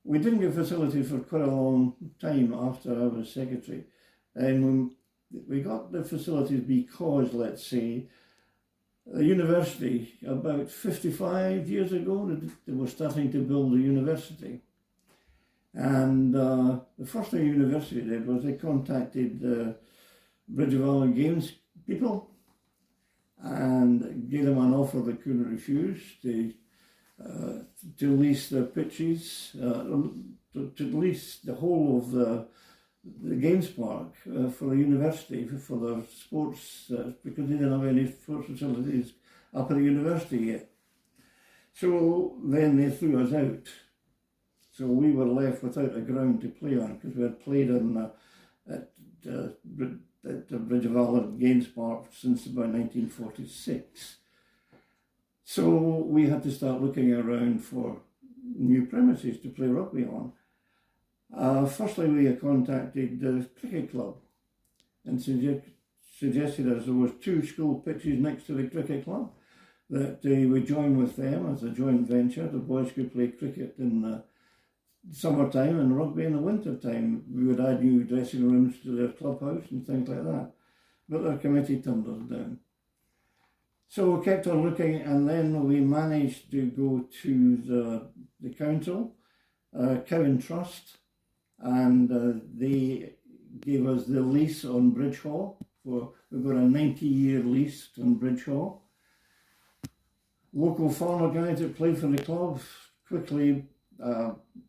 we didn't get facilities for quite a long time after I was secretary. And we got the facilities because, let's say, the university, about 55 years ago, they were starting to build a university. And the first thing the university did was they contacted the Bridge of Ireland Games people and gave them an offer they couldn't refuse to lease their pitches, to lease the whole of the Games Park for the university, for their sports, because they didn't have any sports facilities up at the university yet. So then they threw us out. So we were left without a ground to play on, because we had played at the Bridge of Ireland Games Park since about 1946. So we had to start looking around for new premises to play rugby on. Firstly, we contacted the cricket club and suggested, as there was 2 school pitches next to the cricket club, that we join with them as a joint venture. The boys could play cricket in the summertime and rugby in the winter time. We would add new dressing rooms to their clubhouse and things like that. But their committee turned us down. So we kept on looking, and then we managed to go to the council, Cowan Trust, and they gave us the lease on Bridge Hall. We've got a 90-year lease on Bridge Hall. Local farmer guys that played for the club quickly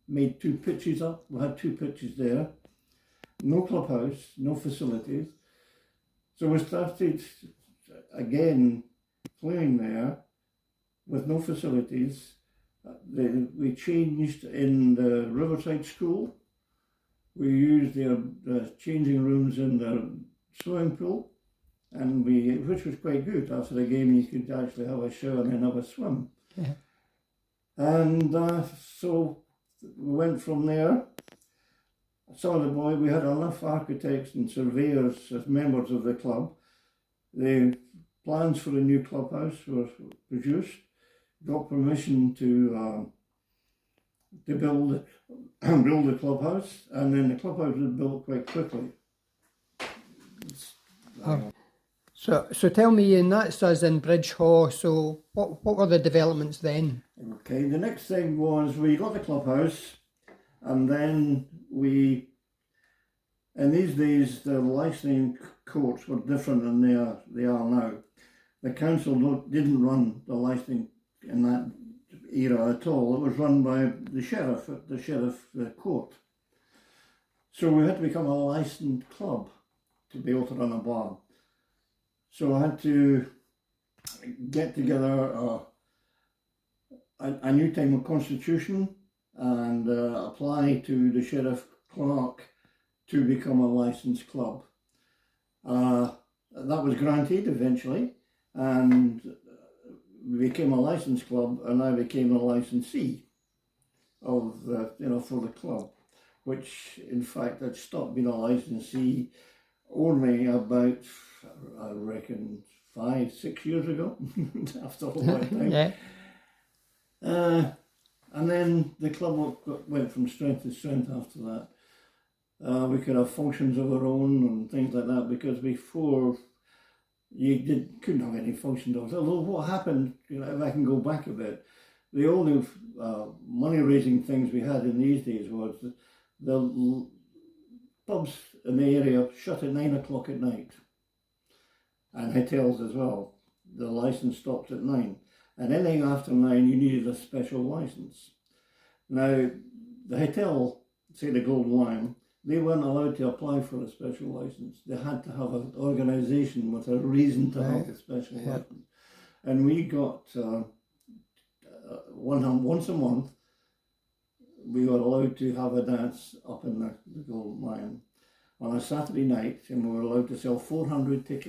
made 2 pitches up. We had 2 pitches there. No clubhouse, no facilities. So we started again playing there with no facilities. We changed in the Riverside School. We used their changing rooms in the swimming pool, and which was quite good. After the game, you could actually have a shower and then have a swim. Yeah. And so we went from there. Some of the boys, we had enough architects and surveyors as members of the club. The plans for the new clubhouse were produced, got permission to build the clubhouse, and then the clubhouse was built quite quickly. So tell me, and that's us in Bridge Hall, so what were the developments then? Okay, the next thing was we got the clubhouse, and then in these days the licensing courts were different than they are now. The council didn't run the licensing in that era at all. It was run by the sheriff at the sheriff court. So we had to become a licensed club to be able to run a bar. So I had to get together a new time of constitution and apply to the sheriff clerk to become a licensed club. That was granted eventually, and we became a licensed club, and I became a licensee of for the club, which in fact I'd stopped being a licensee only about, I reckon, 5-6 years ago, after all that time. Yeah. And then the club went from strength to strength after that. We could have functions of our own and things like that, because before couldn't have any functions of it. Although what happened, if I can go back a bit, the only money-raising things we had in these days was the pubs in the area shut at 9 o'clock at night, and hotels as well. The licence stopped at 9, and anything after 9 you needed a special licence. Now the hotel, say the Golden Lion, they weren't allowed to apply for a special licence. They had to have an organisation with a reason to have a special licence. And we got once a month, we were allowed to have a dance up in the Golden Lion on a Saturday night, and we were allowed to sell 400 tickets.